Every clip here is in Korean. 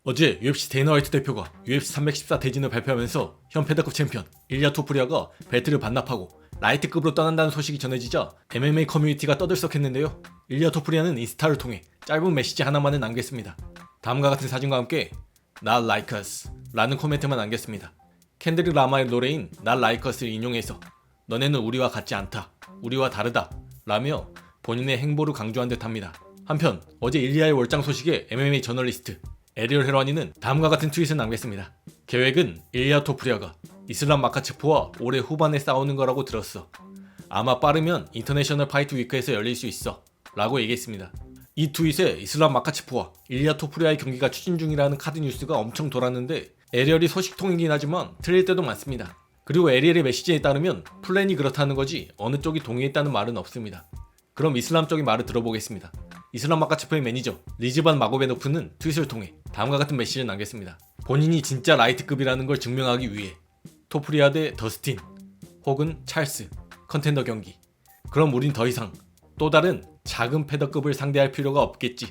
어제 UFC 데이너 화이트 대표가 UFC 314 대진을 발표하면서 현 패더급 챔피언 일리아 토푸리아가 벨트를 반납하고 라이트급으로 떠난다는 소식이 전해지자 MMA 커뮤니티가 떠들썩했는데요. 일리아 토푸리아는 인스타를 통해 짧은 메시지 하나만을 남겼습니다. 다음과 같은 사진과 함께 Not like us 라는 코멘트만 남겼습니다. 켄드릭 라마의 노래인 Not like us를 인용해서 너네는 우리와 같지 않다, 우리와 다르다 라며 본인의 행보를 강조한 듯합니다. 한편 어제 일리아의 월장 소식에 MMA 저널리스트 에리얼 헤라니는 다음과 같은 트윗을 남겼습니다. 계획은 일리아 토푸리아가 이슬람 마카체프와 올해 후반에 싸우는 거라고 들었어. 아마 빠르면 인터내셔널 파이트 위크에서 열릴 수 있어 라고 얘기했습니다. 이 트윗에 이슬람 마카체프와 일리아 토푸리아의 경기가 추진 중이라는 카드 뉴스가 엄청 돌았는데 에리얼이 소식통이긴 하지만 틀릴 때도 많습니다. 그리고 에리얼의 메시지에 따르면 플랜이 그렇다는 거지 어느 쪽이 동의했다는 말은 없습니다. 그럼 이슬람 쪽의 말을 들어보겠습니다. 이슬람 마카체프의 매니저 리즈반 마고베노프는 트윗을 통해 다음과 같은 메시지를 남겼습니다. 본인이 진짜 라이트급이라는 걸 증명하기 위해 토프리아 대 더스틴 혹은 찰스 컨텐더 경기. 그럼 우린 더 이상 또 다른 작은 패더급을 상대할 필요가 없겠지.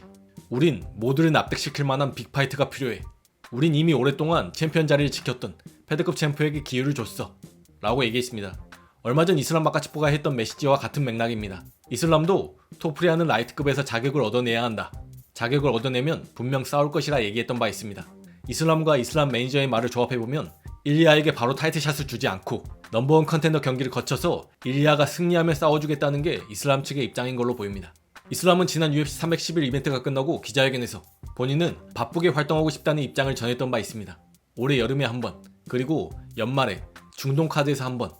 우린 모두를 납득시킬 만한 빅파이트가 필요해. 우린 이미 오랫동안 챔피언 자리를 지켰던 패더급 챔프에게 기회를 줬어 라고 얘기했습니다. 얼마 전 이슬람 마카체프가 했던 메시지와 같은 맥락입니다. 이슬람도 토프리아는 라이트급에서 자격을 얻어내야 한다. 자격을 얻어내면 분명 싸울 것이라 얘기했던 바 있습니다. 이슬람과 이슬람 매니저의 말을 조합해보면 일리아에게 바로 타이틀샷을 주지 않고 넘버원 컨텐더 경기를 거쳐서 일리아가 승리하면 싸워주겠다는 게 이슬람 측의 입장인 걸로 보입니다. 이슬람은 지난 UFC 311 이벤트가 끝나고 기자회견에서 본인은 바쁘게 활동하고 싶다는 입장을 전했던 바 있습니다. 올해 여름에 한 번, 그리고 연말에 중동 카드에서 한 번,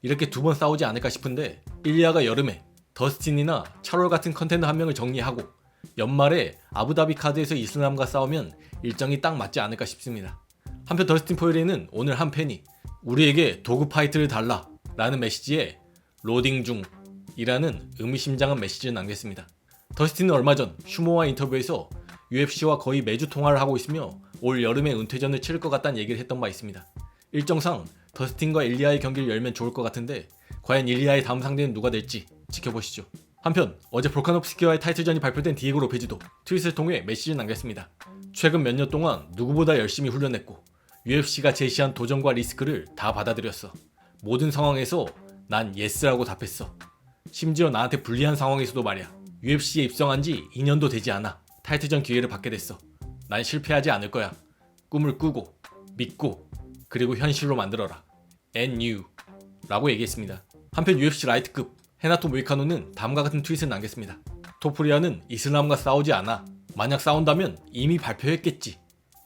이렇게 두 번 싸우지 않을까 싶은데 일리아가 여름에 더스틴이나 차롤 같은 컨텐더 한 명을 정리하고 연말에 아부다비 카드에서 이슬람과 싸우면 일정이 딱 맞지 않을까 싶습니다. 한편 더스틴 포이리에는 오늘 한 팬이 우리에게 도구 파이트를 달라 라는 메시지에 로딩 중 이라는 의미심장한 메시지를 남겼습니다. 더스틴은 얼마 전 슈모와 인터뷰에서 UFC와 거의 매주 통화를 하고 있으며 올 여름에 은퇴전을 치를 것 같다는 얘기를 했던 바 있습니다. 일정상 더스틴과 일리아의 경기를 열면 좋을 것 같은데 과연 일리아의 다음 상대는 누가 될지 지켜보시죠. 한편 어제 볼카노프스키와의 타이틀전이 발표된 디에고 로페즈도 트윗을 통해 메시지를 남겼습니다. 최근 몇 년 동안 누구보다 열심히 훈련했고 UFC가 제시한 도전과 리스크를 다 받아들였어. 모든 상황에서 난 예스라고 답했어. 심지어 나한테 불리한 상황에서도 말이야. UFC에 입성한 지 2년도 되지 않아 타이틀전 기회를 받게 됐어. 난 실패하지 않을 거야. 꿈을 꾸고 믿고 그리고 현실로 만들어라. And you 라고 얘기했습니다. 한편 UFC 라이트급 헤나토 모이카노는 다음과 같은 트윗을 남겼습니다. 토프리아는 이슬람과 싸우지 않아. 만약 싸운다면 이미 발표했겠지.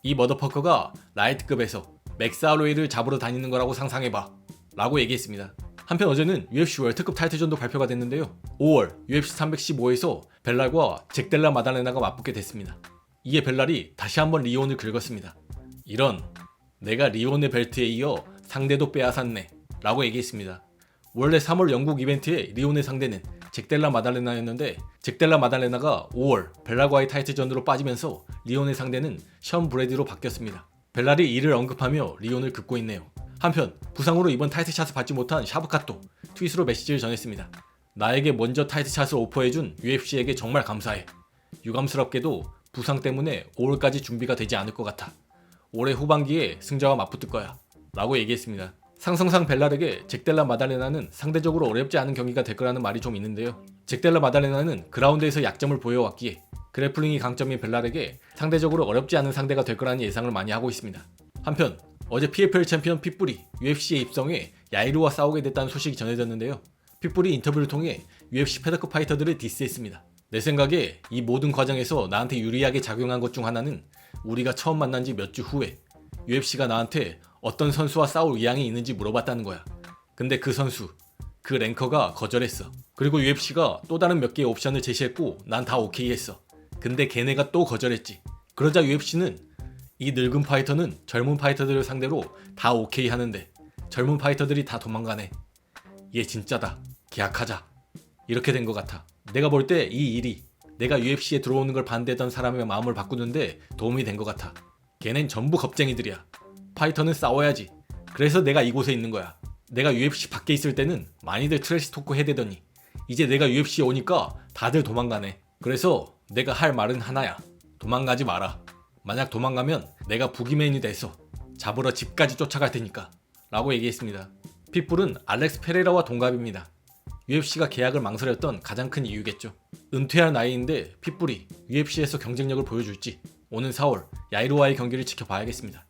이 머더퍼커가 라이트급에서 맥스 할로웨이를 잡으러 다니는 거라고 상상해봐 라고 얘기했습니다. 한편 어제는 UFC 월드컵 타이틀전도 발표가 됐는데요. 5월 UFC 315에서 벨랄과 잭델라 마달레나가 맞붙게 됐습니다. 이에 벨랄이 다시 한번 리온을 긁었습니다. 이런, 내가 리온의 벨트에 이어 상대도 빼앗았네 라고 얘기했습니다. 원래 3월 영국 이벤트의 리온의 상대는 잭델라 마달레나였는데 잭델라 마달레나가 5월 벨랄과의 타이틀전으로 빠지면서 리온의 상대는 션 브래디로 바뀌었습니다. 벨랄이 이를 언급하며 리온을 긋고 있네요. 한편 부상으로 이번 타이틀샷을 받지 못한 샤브카토 트윗으로 메시지를 전했습니다. 나에게 먼저 타이틀샷을 오퍼해준 UFC에게 정말 감사해. 유감스럽게도 부상 때문에 5월까지 준비가 되지 않을 것 같아. 올해 후반기에 승자와 맞붙을 거야 라고 얘기했습니다. 상성상 벨랄에게 잭델라 마달레나는 상대적으로 어렵지 않은 경기가 될 거라는 말이 좀 있는데요. 잭델라 마달레나는 그라운드에서 약점을 보여왔기에 그래플링이 강점인 벨랄에게 상대적으로 어렵지 않은 상대가 될 거라는 예상을 많이 하고 있습니다. 한편 어제 PFL 챔피언 핏불이 UFC에 입성해 야이루와 싸우게 됐다는 소식이 전해졌는데요. 핏불이 인터뷰를 통해 UFC 패더급 파이터들을 디스했습니다. 내 생각에 이 모든 과정에서 나한테 유리하게 작용한 것 중 하나는 우리가 처음 만난 지 몇 주 후에 UFC가 나한테 어떤 선수와 싸울 의향이 있는지 물어봤다는 거야. 근데 그 선수, 그 랭커가 거절했어. 그리고 UFC가 또 다른 몇 개의 옵션을 제시했고 난 다 오케이 했어. 근데 걔네가 또 거절했지. 그러자 UFC는 이 늙은 파이터는 젊은 파이터들을 상대로 다 오케이 하는데 젊은 파이터들이 다 도망가네. 얘 진짜다. 계약하자. 이렇게 된 것 같아. 내가 볼 때 이 일이 내가 UFC에 들어오는 걸 반대했던 사람의 마음을 바꾸는데 도움이 된 것 같아. 걔넨 전부 겁쟁이들이야. 파이터는 싸워야지. 그래서 내가 이곳에 있는 거야. 내가 UFC 밖에 있을 때는 많이들 트래시 토크 해대더니 이제 내가 UFC에 오니까 다들 도망가네. 그래서 내가 할 말은 하나야. 도망가지 마라. 만약 도망가면 내가 부기맨이 돼서 잡으러 집까지 쫓아갈 테니까 라고 얘기했습니다. 핏불은 알렉스 페레라와 동갑입니다. UFC가 계약을 망설였던 가장 큰 이유겠죠. 은퇴할 나이인데 핏불이 UFC에서 경쟁력을 보여줄지 오는 4월 야이로와의 경기를 지켜봐야겠습니다.